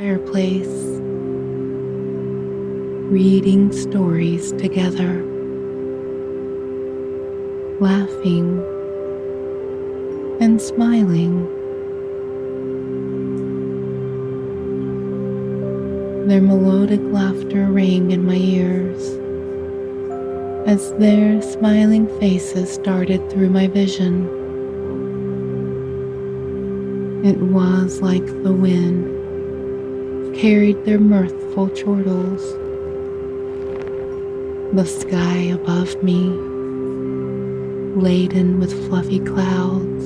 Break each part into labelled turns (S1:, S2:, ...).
S1: fireplace, reading stories together, laughing and smiling. Their melodic laughter rang in my ears as their smiling faces darted through my vision. It was like the wind carried their mirthful chortles. The sky above me, laden with fluffy clouds,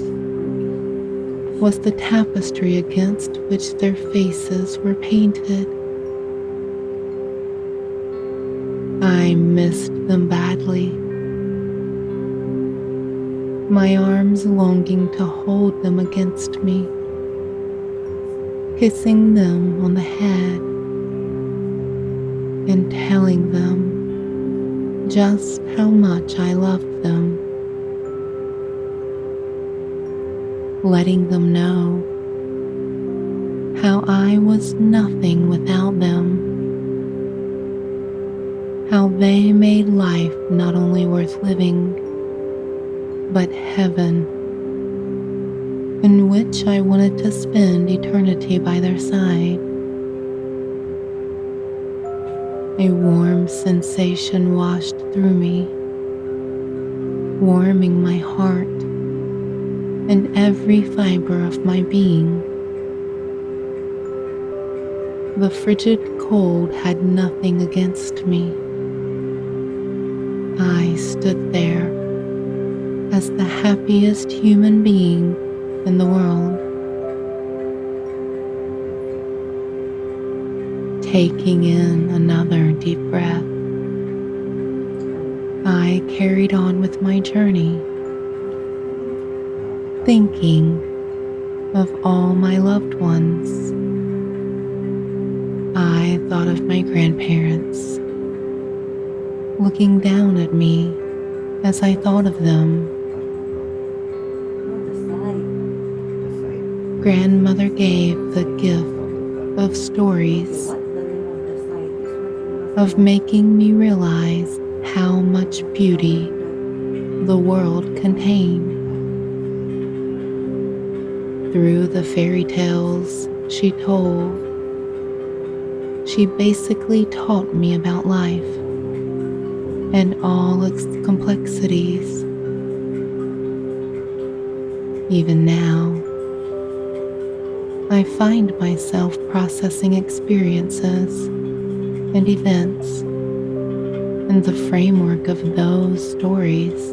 S1: was the tapestry against which their faces were painted. I missed them badly, my arms longing to hold them against me, kissing them on the head and telling them just how much I loved them, letting them know how I was nothing without them, how they made life not only worth living, but heaven, in which I wanted to spend eternity by their side. A warm sensation washed through me, warming my heart and every fiber of my being. The frigid cold had nothing against me. I stood there as the happiest human being in the world, taking in another deep breath. I carried on with my journey, thinking of all my loved ones. I thought of my grandparents, looking down at me as I thought of them. Grandmother gave the gift of stories, of making me realize how much beauty the world contained. Through the fairy tales she told, she basically taught me about life and all its complexities. Even now, I find myself processing experiences and events in the framework of those stories,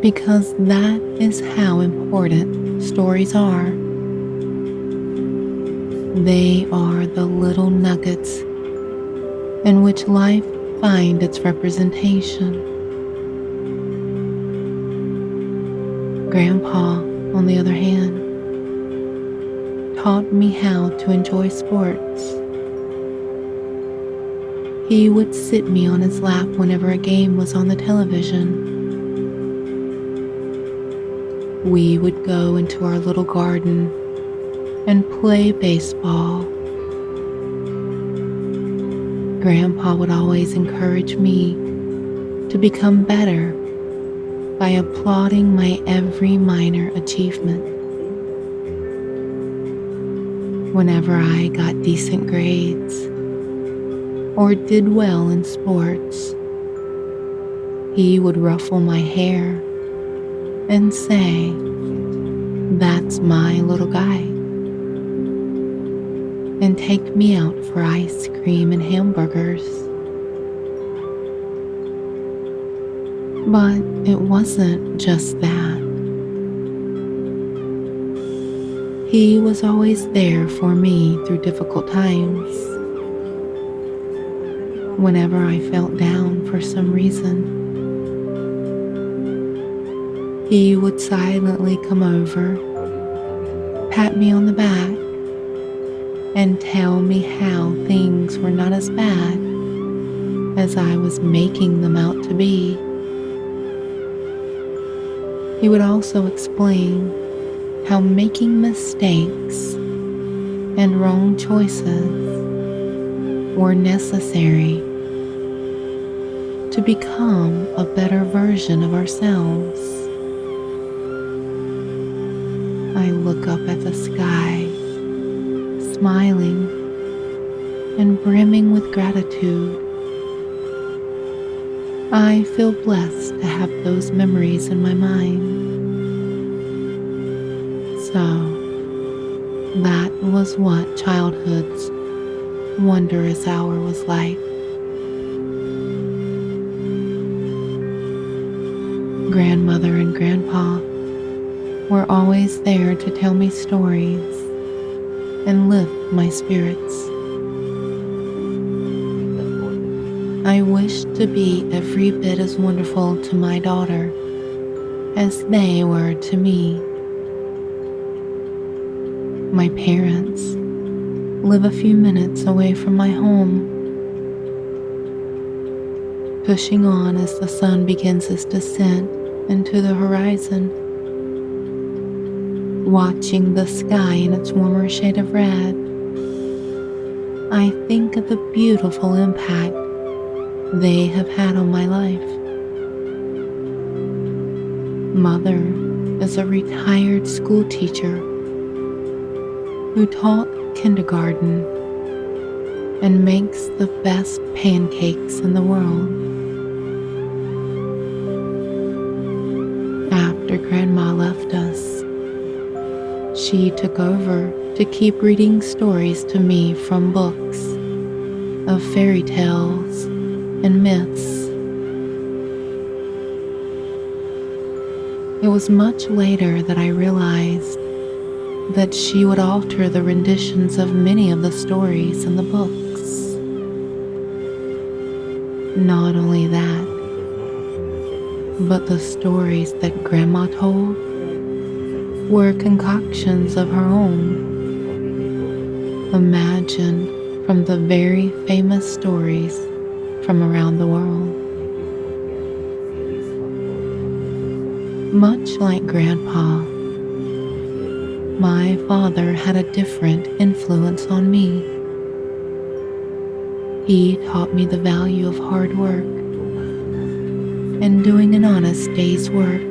S1: because that is how important stories are. They are the little nuggets in which life finds its representation. Grandpa, on the other hand, taught me how to enjoy sports. He would sit me on his lap whenever a game was on the television. We would go into our little garden and play baseball. Grandpa would always encourage me to become better by applauding my every minor achievement. Whenever I got decent grades or did well in sports, he would ruffle my hair and say, "That's my little guy," and take me out for ice cream and hamburgers. But it wasn't just that. He was always there for me through difficult times. Whenever I felt down for some reason, he would silently come over, pat me on the back, and tell me how things were not as bad as I was making them out to be. He would also explain how making mistakes and wrong choices were necessary to become a better version of ourselves. I look up at the sky, smiling and brimming with gratitude. I feel blessed to have those memories in my mind. So, that was what childhood's wondrous hour was like. Grandmother and Grandpa were always there to tell me stories and lift my spirits. I wish to be every bit as wonderful to my daughter as they were to me. My parents live a few minutes away from my home. Pushing on as the sun begins its descent into the horizon, watching the sky in its warmer shade of red, I think of the beautiful impact they have had on my life. Mother is a retired school teacher who taught kindergarten and makes the best pancakes in the world. After Grandma left us, she took over to keep reading stories to me from books of fairy tales and myths. It was much later that I realized that she would alter the renditions of many of the stories in the books. Not only that, but the stories that Grandma told were concoctions of her own, imagined from the very famous stories from around the world. Much like Grandpa, my father had a different influence on me. He taught me the value of hard work and doing an honest day's work.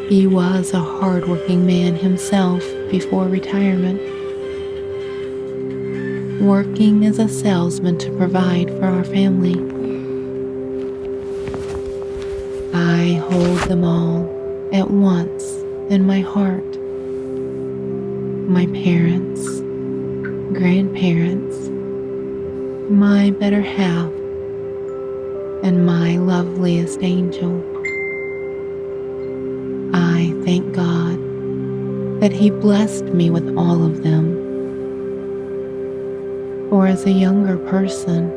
S1: He was a hard-working man himself before retirement, working as a salesman to provide for our family. I hold them all at once in my heart. My parents, grandparents, my better half, and my loveliest angel. I thank God that He blessed me with all of them. For as a younger person,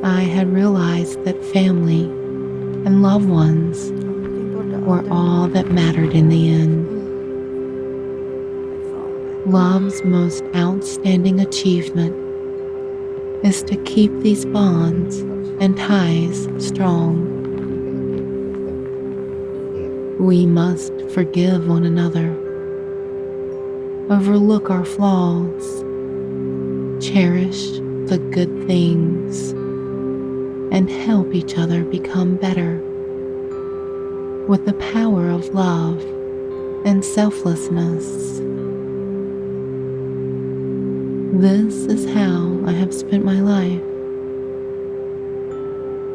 S1: I had realized that family and loved ones were all that mattered in the end. Love's most outstanding achievement is to keep these bonds and ties strong. We must forgive one another, overlook our flaws, cherish the good things, and help each other become better with the power of love and selflessness. This is how I have spent my life.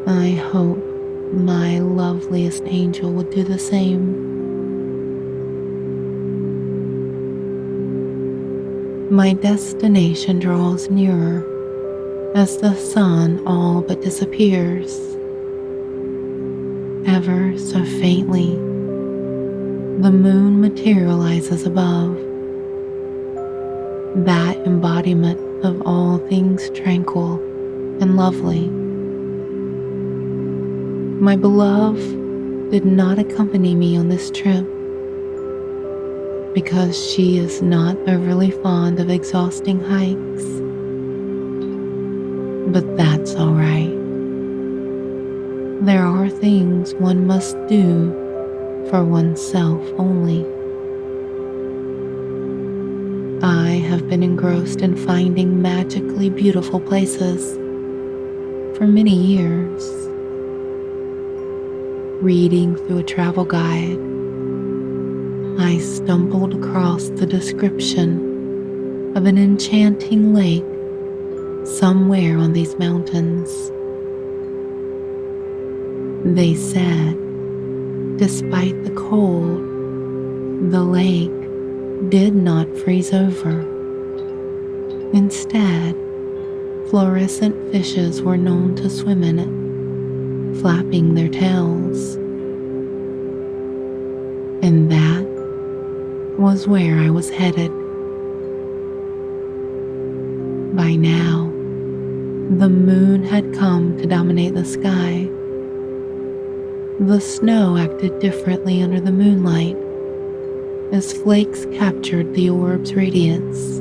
S1: I hope my loveliest angel will do the same. My destination draws nearer as the sun all but disappears. Ever so faintly, the moon materializes above, that embodiment of all things tranquil and lovely. My beloved did not accompany me on this trip because she is not overly fond of exhausting hikes. But that's all right. There are things one must do for oneself only. I have been engrossed in finding magically beautiful places for many years. Reading through a travel guide, I stumbled across the description of an enchanting lake somewhere on these mountains. They said, despite the cold, the lake did not freeze over. Instead, fluorescent fishes were known to swim in it, flapping their tails. And that was where I was headed. By now, the moon had come to dominate the sky. The snow acted differently under the moonlight as flakes captured the orb's radiance.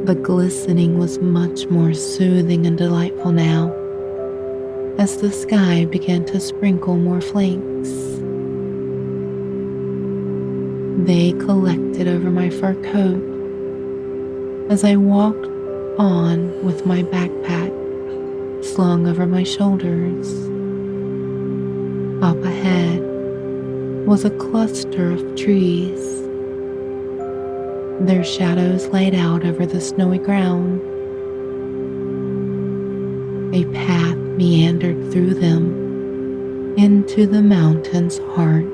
S1: The glistening was much more soothing and delightful now as the sky began to sprinkle more flakes. They collected over my fur coat as I walked on with my backpack slung over my shoulders. Up ahead was a cluster of trees, their shadows laid out over the snowy ground. A path meandered through them into the mountain's heart.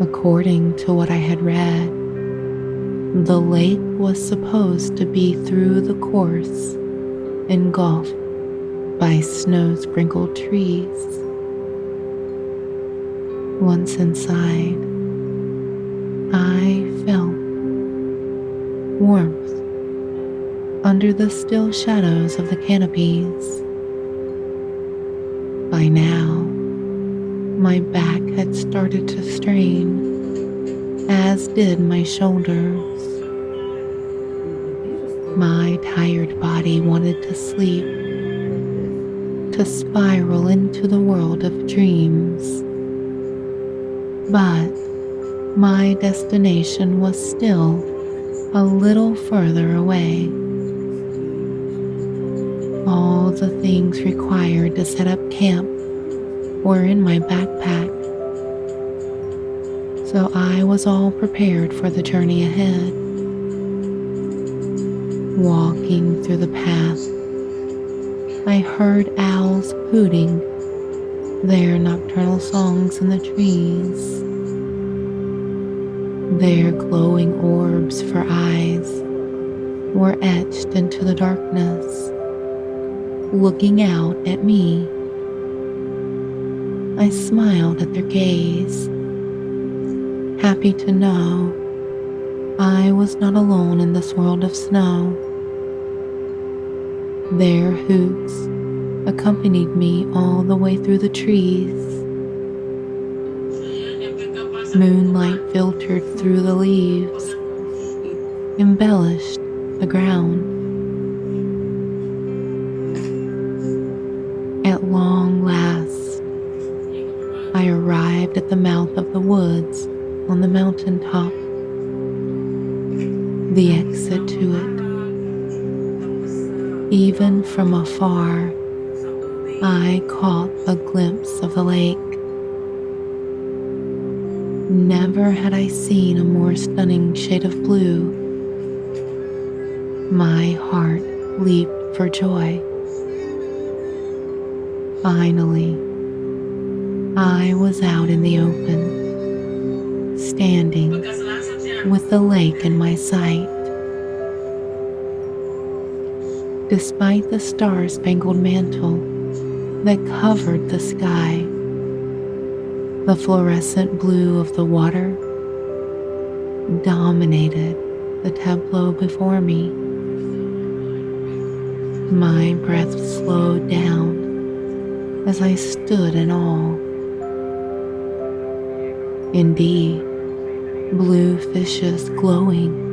S1: According to what I had read, the lake was supposed to be through the course engulfed by snow-sprinkled trees. Once inside, I felt warmth under the still shadows of the canopies. By now, my back had started to strain, as did my shoulders. My tired body wanted to sleep, to spiral into the world of dreams. But my destination was still a little further away. All the things required to set up camp were in my backpack, so I was all prepared for the journey ahead. Walking through the path, I heard owls hooting their nocturnal songs in the trees. Their glowing orbs for eyes were etched into the darkness, looking out at me. I smiled at their gaze, happy to know I was not alone in this world of snow. Their hoots accompanied me all the way through the trees. Moonlight filtered through the leaves, embellished the ground. At long last, I arrived at the mouth of the woods on the mountaintop, the exit to it. Even from afar, I caught a glimpse of the lake. Never had I seen a more stunning shade of blue. My heart leaped for joy. Finally, I was out in the open, standing with the lake in my sight. Despite the star-spangled mantle that covered the sky, the fluorescent blue of the water dominated the tableau before me. My breath slowed down as I stood in awe. Indeed, blue fishes glowing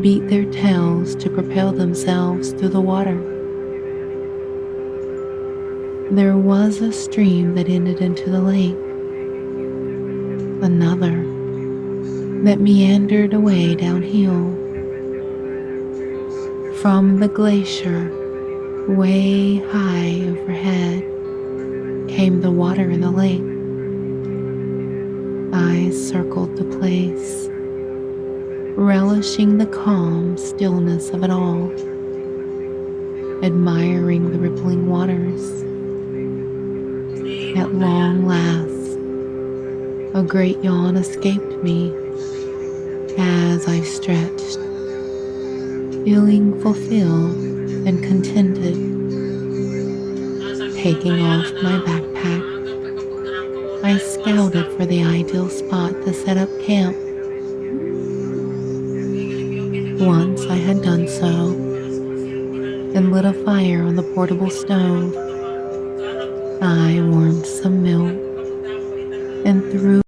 S1: beat their tails to propel themselves through the water. There was a stream that ended into the lake, another that meandered away downhill. From the glacier, way high overhead, came the water in the lake. I circled the place, relishing the calm stillness of it all, admiring the rippling waters. At long last, a great yawn escaped me as I stretched, feeling fulfilled and contented. Taking off my backpack, I scouted for the ideal spot to set up camp. Once I had done so and lit a fire on the portable stove, I warmed some milk and threw